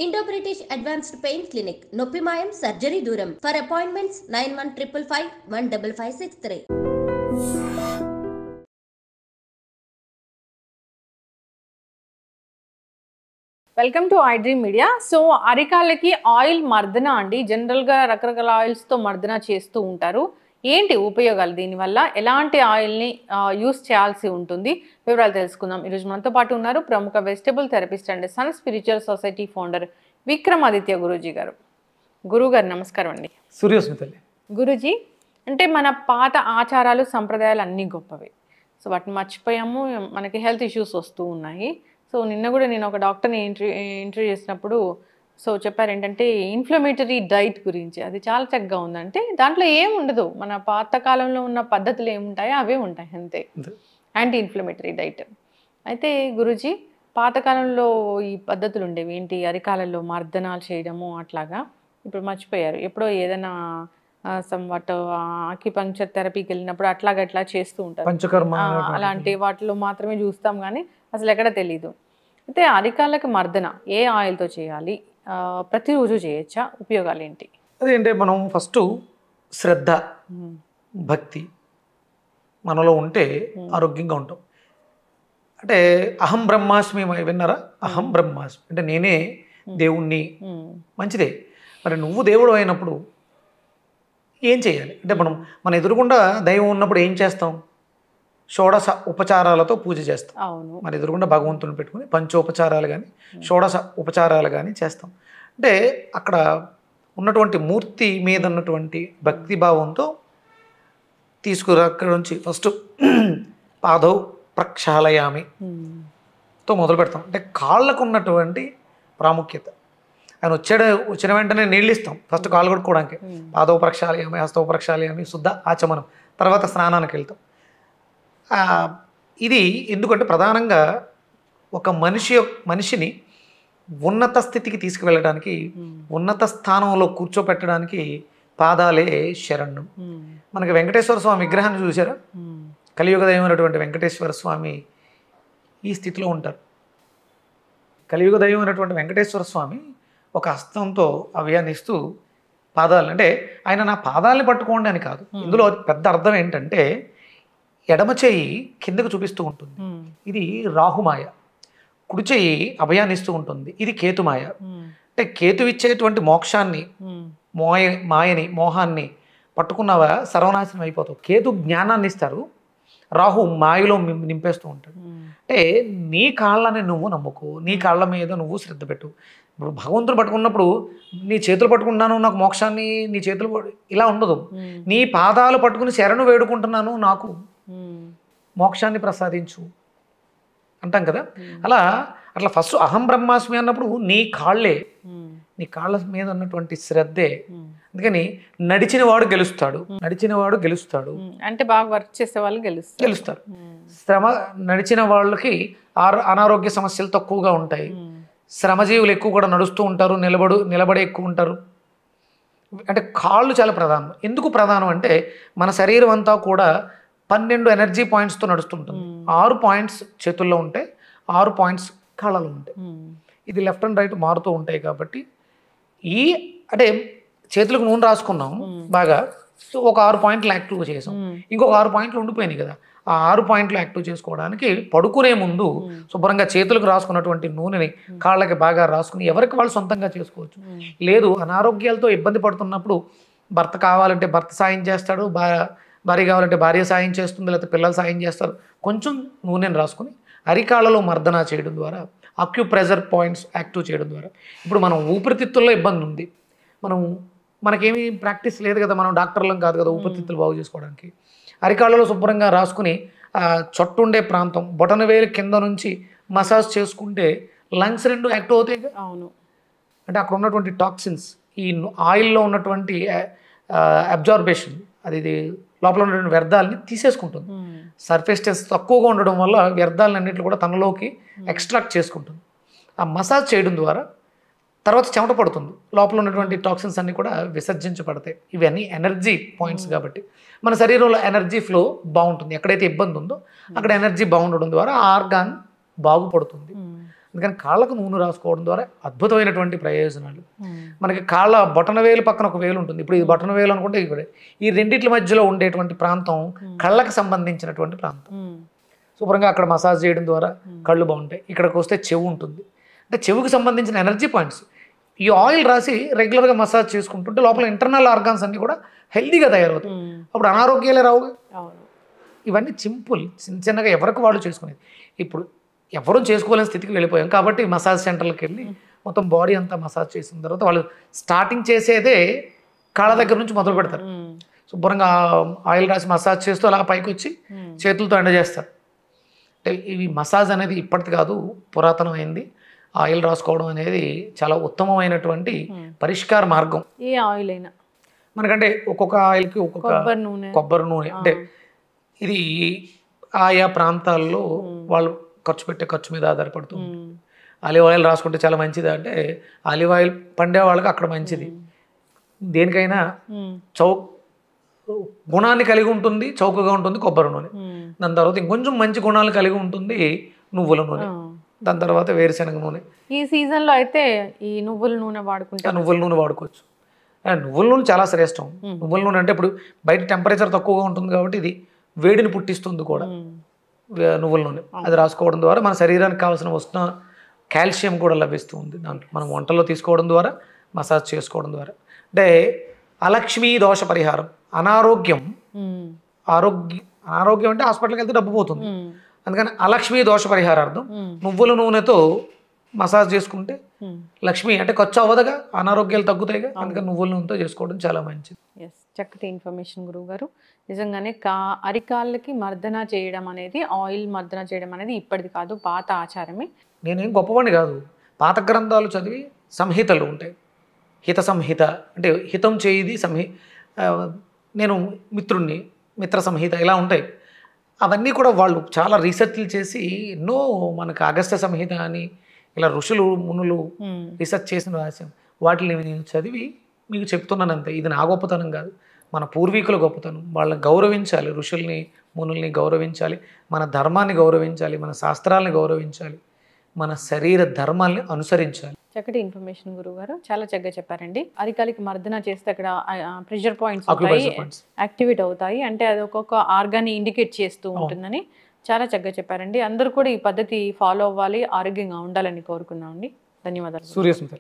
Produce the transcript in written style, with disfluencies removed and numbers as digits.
Indo British advanced pain clinic నొప్పి మాయం surgery దూరం for appointments 9155515563. Welcome to iDream media. So అరికాళ్ళకి oil మర్దన అండి, జనరల్గా రకరకాల ఆయిల్స్తో మర్దన చేస్తూ ఉంటారు. ఏంటి ఉపయోగాలు, దీనివల్ల ఎలాంటి ఆయిల్ని యూస్ చేయాల్సి ఉంటుంది, వివరాలు తెలుసుకుందాం. ఈరోజు మనతో పాటు ఉన్నారు ప్రముఖ vegetable therapist and sun spiritual society founder Vikramaditya Guruji గారు. గురువుగారు నమస్కారం అండి. సూర్యోస్మితల్లి. గురూజీ, అంటే మన పాత ఆచారాలు సంప్రదాయాలు అన్నీ గొప్పవి. సో వాటిని మర్చిపోయాము, మనకి హెల్త్ ఇష్యూస్ వస్తూ ఉన్నాయి. సో నిన్న కూడా నేను ఒక డాక్టర్ని ఇంటర్వ్యూ చేసినప్పుడు సో చెప్పారు ఏంటంటే ఇన్ఫ్లమేటరీ డైట్ గురించి. అది చాలా చక్కగా ఉందంటే దాంట్లో ఏముండదు, మన పాతకాలంలో ఉన్న పద్ధతులు ఏముంటాయో అవే ఉంటాయి అంతే, యాంటీ ఇన్ఫ్లమేటరీ డైట్. అయితే గురూజీ, పాతకాలంలో ఈ పద్ధతులు ఉండేవి ఏంటి, అరికాలలో మర్దనాలు చేయడము అట్లాగా, ఇప్పుడు మర్చిపోయారు. ఎప్పుడో ఏదైనా సమ్వాట్ ఆక్యుపంక్చర్ థెరపీకి వెళ్ళినప్పుడు అట్లా చేస్తూ ఉంటారు, పంచకర్మ అలాంటి వాటిలో మాత్రమే చూస్తాం కానీ అసలు ఎక్కడ తెలీదు. అయితే అరికాళ్ళకి మర్దన ఏ ఆయిల్తో చేయాలి, ప్రతిరోజు చేయొచ్చా, ఉపయోగాలు ఏంటి? అదేంటే మనం ఫస్ట్ శ్రద్ధ భక్తి మనలో ఉంటే ఆరోగ్యంగా ఉంటాం. అంటే అహం బ్రహ్మాస్మి విన్నారా? అహం బ్రహ్మాస్మి అంటే నేనే దేవుణ్ణి, మంచిదే. మరి నువ్వు దేవుడు అయినప్పుడు ఏం చేయాలి అంటే మన ఎదురుగుండా దైవం ఉన్నప్పుడు ఏం చేస్తాం? షోడశ ఉపచారాలతో పూజ చేస్తాం. అవును, మన ఎదురుగుండా భగవంతుని పెట్టుకుని పంచోపచారాలు కానీ షోడశ ఉపచారాలు కానీ చేస్తాం. అంటే అక్కడ ఉన్నటువంటి మూర్తి మీద ఉన్నటువంటి భక్తిభావంతో అక్కడ నుంచి ఫస్ట్ పాదౌ ప్రక్షాళయామితో మొదలు పెడతాం. అంటే కాళ్ళకు ఉన్నటువంటి ప్రాముఖ్యత, ఆయన వచ్చిన వెంటనే నీళ్ళు ఇస్తాం ఫస్ట్ కాళ్ళు కొట్టుకోవడానికి. పాదౌ ప్రక్షాళయామి, హస్తౌ ప్రక్షాళయామి, శుద్ధ ఆచమనం, తర్వాత స్నానానికి వెళ్తాం. ఇది ఎందుకంటే ప్రధానంగా ఒక మనిషిని ఉన్నత స్థితికి తీసుకువెళ్ళడానికి, ఉన్నత స్థానంలో కూర్చోపెట్టడానికి పాదాలే శరణ్యం. మనకి వెంకటేశ్వర స్వామి విగ్రహాన్ని చూసారా? కలియుగ దైవమైనటువంటి వెంకటేశ్వర స్వామి ఈ స్థితిలో ఉంటారు. కలియుగ దైవమైనటువంటి వెంకటేశ్వర స్వామి ఒక హస్తంతో అవ్యానిస్తూ పాదాలు, అంటే ఆయన నా పాదాలని పట్టుకోండి అని కాదు. ఇందులో పెద్ద అర్థం ఏంటంటే ఎడమ చేయి కిందకు చూపిస్తూ ఉంటుంది, ఇది రాహుమాయ. కుడి చేయి అభయాన్నిస్తూ ఉంటుంది, ఇది కేతుమాయ. అంటే కేతు ఇచ్చేటువంటి మోక్షాన్ని, మాయని, మోహాన్ని పట్టుకున్నావా సర్వనాశనం అయిపోతావు. కేతు జ్ఞానాన్ని ఇస్తారు, రాహు మాయలో నింపేస్తూ ఉంటాడు. అంటే నీ కాళ్ళని నువ్వు నమ్ముకో, నీ కాళ్ళ మీద నువ్వు శ్రద్ధ పెట్టు. ఇప్పుడు భగవంతుడు పట్టుకున్నప్పుడు నీ చేతులు పట్టుకుంటున్నాను నాకు మోక్షాన్ని, నీ చేతులు ఇలా ఉండదు. నీ పాదాలు పట్టుకుని శరణు వేడుకుంటున్నాను నాకు మోక్షాన్ని ప్రసాదించు అంటాం కదా. అట్లా ఫస్ట్ అహం బ్రహ్మాస్మి అన్నప్పుడు నీ కాళ్ళే, నీ కాళ్ళ మీద ఉన్నటువంటి శ్రద్ధే. అందుకని నడిచిన వాడు గెలుస్తాడు అంటే బాగా వర్క్ చేసే వాళ్ళు గెలుస్తారు. నడిచిన వాళ్ళకి అనారోగ్య సమస్యలు తక్కువగా ఉంటాయి. శ్రమజీవులు ఎక్కువ కూడా నడుస్తూ ఉంటారు, నిలబడే ఎక్కువ ఉంటారు. అంటే కాళ్ళు చాలా ప్రధానం. ఎందుకు ప్రధానం అంటే మన శరీరం అంతా కూడా 12 ఎనర్జీ పాయింట్స్తో నడుస్తుంటుంది. 6 పాయింట్స్ చేతుల్లో ఉంటాయి, 6 పాయింట్స్ కాళ్ళలో ఉంటాయి. ఇది లెఫ్ట్ అండ్ రైట్ మారుతూ ఉంటాయి. కాబట్టి అంటే చేతులకు నూనె రాసుకున్నాం బాగా, సో ఒక 6 పాయింట్లు యాక్టివ్ చేసాం, ఇంకొక 6 పాయింట్లు ఉండిపోయినాయి కదా. ఆ 6 పాయింట్లు యాక్టివ్ చేసుకోవడానికి పడుకునే ముందు శుభ్రంగా చేతులకు రాసుకున్నటువంటి నూనెని కాళ్ళకి బాగా రాసుకుని ఎవరికి వాళ్ళు సొంతంగా చేసుకోవచ్చు. లేదు అనారోగ్యాలతో ఇబ్బంది పడుతున్నప్పుడు భర్త కావాలంటే భర్త సాయం చేస్తాడు, భార్య కావాలంటే భార్య సాయం చేస్తుంది, లేకపోతే పిల్లలు సాయం చేస్తారు. కొంచెం నూనెని రాసుకుని అరికాళ్ళలో మర్దన చేయడం ద్వారా, అక్యుప్రెషర్ పాయింట్స్ యాక్టివ్ చేయడం ద్వారా, ఇప్పుడు మనం ఊపిరితిత్తుల్లో ఇబ్బంది ఉంది, మనకేమీ ప్రాక్టీస్ లేదు కదా, మనం డాక్టర్లం కాదు కదా ఊపిరితిత్తులు బాగు చేసుకోవడానికి. అరికాళ్ళలో శుభ్రంగా రాసుకుని చొట్టుండే ప్రాంతం బొటనవేలు కింద నుంచి మసాజ్ చేసుకుంటే లంగ్స్ 2 యాక్టివ్ అవుతాయి. అవును, అంటే అక్కడ ఉన్నటువంటి టాక్సిన్స్, ఈ ఆయిల్లో ఉన్నటువంటి అబ్జార్బేషన్, అది లోపల ఉన్నటువంటి వ్యర్థాలని తీసేసుకుంటుంది. సర్ఫేస్ టెస్ట్ తక్కువగా ఉండడం వల్ల వ్యర్థాలన్నింటినీ కూడా తనలోకి ఎక్స్ట్రాక్ట్ చేసుకుంటుంది. ఆ మసాజ్ చేయడం ద్వారా తర్వాత చెమట పడుతుంది, లోపల ఉన్నటువంటి టాక్సిన్స్ అన్నీ కూడా విసర్జించబడతాయి. ఇవన్నీ ఎనర్జీ పాయింట్స్ కాబట్టి మన శరీరంలో ఎనర్జీ ఫ్లో బాగుంటుంది. ఎక్కడైతే ఇబ్బంది ఉందో అక్కడ ఎనర్జీ బాగుండడం ద్వారా ఆ ఆర్గాన్ బాగుపడుతుంది. అందుకని కాళ్ళకు నూనె రాసుకోవడం ద్వారా అద్భుతమైనటువంటి ప్రయోజనాలు. మనకి కాళ్ళ బొటన వేలు పక్కన ఒక వేలు ఉంటుంది. ఇప్పుడు ఇది బొటన వేలు అనుకుంటే ఇక్కడ ఈ రెండిట్ల మధ్యలో ఉండేటువంటి ప్రాంతం కళ్ళకు సంబంధించినటువంటి ప్రాంతం. శుభ్రంగా అక్కడ మసాజ్ చేయడం ద్వారా కళ్ళు బాగుంటాయి. ఇక్కడికి వస్తే చెవు ఉంటుంది. అంటే చెవుకి సంబంధించిన ఎనర్జీ పాయింట్స్ ఈ ఆయిల్ రాసి రెగ్యులర్గా మసాజ్ చేసుకుంటుంటే లోపల ఇంటర్నల్ ఆర్గాన్స్ అన్నీ కూడా హెల్తీగా తయారవుతాయి. అప్పుడు అనారోగ్యాలే రావుగా. ఇవన్నీ సింపుల్ చిన్న చిన్నగా ఎవరికి వాళ్ళు చేసుకునేది. ఇప్పుడు ఎవరూ చేసుకోలేని స్థితికి వెళ్ళిపోయాం కాబట్టి మసాజ్ సెంటర్లకు వెళ్ళి మొత్తం బాడీ అంతా మసాజ్ చేసిన తర్వాత వాళ్ళు స్టార్టింగ్ చేసేదే కాళ్ళ దగ్గర నుంచి మొదలు పెడతారు. శుభ్రంగా ఆయిల్ రాసి మసాజ్ చేస్తూ అలా పైకి వచ్చి చేతులతో ఎండ చేస్తారు. అంటే ఇవి మసాజ్ అనేది ఇప్పటిది కాదు, పురాతనమైంది. ఆయిల్ రాసుకోవడం అనేది చాలా ఉత్తమమైనటువంటి పరిష్కార మార్గం. ఏ ఆయిల్ అయినా మనకంటే ఒక్కొక్క ఆయిల్కి ఒక్కొక్క కొబ్బరి నూనె అంటే ఇది ఆయా ప్రాంతాల్లో వాళ్ళు ఖర్చు పెట్టే ఖర్చు మీద ఆధారపడుతుంది. ఆలివ్ ఆయిల్ రాసుకుంటే చాలా మంచిది అంటే ఆలివ్ ఆయిల్ పండే వాళ్ళకి అక్కడ మంచిది. దేనికైనా గుణాన్ని కలిగి ఉంటుంది, చౌకగా ఉంటుంది కొబ్బరి నూనె. దాని తర్వాత ఇంకొంచెం మంచి గుణాలు కలిగి ఉంటుంది నువ్వుల నూనె. దాని తర్వాత వేరుశనగ నూనె. ఈ సీజన్లో అయితే ఈ నువ్వుల నూనె వాడుకుంటే నువ్వుల నూనె వాడుకోవచ్చు. నువ్వుల నూనె చాలా శ్రేష్టం. నువ్వుల నూనె అంటే ఇప్పుడు బయట టెంపరేచర్ తక్కువగా ఉంటుంది కాబట్టి ఇది వేడిని పుట్టిస్తుంది కూడా. నువ్వుల నూనె అది రాసుకోవడం ద్వారా మన శరీరానికి కావాల్సిన వస్తున్న కాల్షియం కూడా లభిస్తుంది. దాంట్లో మనం వంటల్లో తీసుకోవడం ద్వారా, మసాజ్ చేసుకోవడం ద్వారా. అంటే అలక్ష్మీ దోష పరిహారం. అనారోగ్యం అనారోగ్యం అంటే హాస్పిటల్కి వెళ్తే డబ్బు పోతుంది. అందుకని అలక్ష్మీ దోష పరిహారార్థం నువ్వుల నూనెతో మసాజ్ చేసుకుంటే లక్ష్మి అంటే ఖర్చు అవ్వదుగా, అనారోగ్యాలు తగ్గుతాయిగా. అందుకని నువ్వుల నూనెతో చేసుకోవడం చాలా మంచిది. చక్కటి ఇన్ఫర్మేషన్ గురువు గారు. నిజంగానే అరికాళ్ళకి మర్దన చేయడం అనేది, ఆయిల్ మర్దన చేయడం అనేది ఇప్పటిది కాదు, పాత ఆచారమే. నేనేం గొప్పవాడిని కాదు. పాత గ్రంథాలు చదివి సంహితలు ఉంటాయి. హిత సంహిత అంటే హితం చేయిది నేను మిత్రుణ్ణి, మిత్ర సంహిత ఇలా ఉంటాయి. అవన్నీ కూడా వాళ్ళు చాలా రీసెర్చ్లు చేసి ఎన్నో మనకు అగస్త్య సంహిత అని ఇలా ఋషులు మునులు రీసెర్చ్ చేసిన రాశాం. వాటిని నేను చదివి మీకు చెప్తున్నాను అంతే. ఇది నా గొప్పతనం కాదు, మన పూర్వీకుల గొప్పతనం. వాళ్ళని గౌరవించాలి, ఋషుల్ని మునుల్ని గౌరవించాలి, మన ధర్మాన్ని గౌరవించాలి, మన శాస్త్రాలని గౌరవించాలి, మన శరీర ధర్మాల్ని అనుసరించాలి. చక్కటి ఇన్ఫర్మేషన్ గురువు గారు, చాలా చక్కగా చెప్పారండి. అరికాలికి మర్దన చేస్తే అక్కడ ప్రెషర్ పాయింట్స్ యాక్టివేట్ అవుతాయి, అంటే అది ఒక్కొక్క ఆర్గాన్ని ఇండికేట్ చేస్తూ ఉంటుందని చాలా చక్కగా చెప్పారండి. అందరూ కూడా ఈ పద్ధతి ఫాలో అవ్వాలి, ఆరోగ్యంగా ఉండాలని కోరుకున్నామండి. ధన్యవాదాలు. సూర్యస్మిత.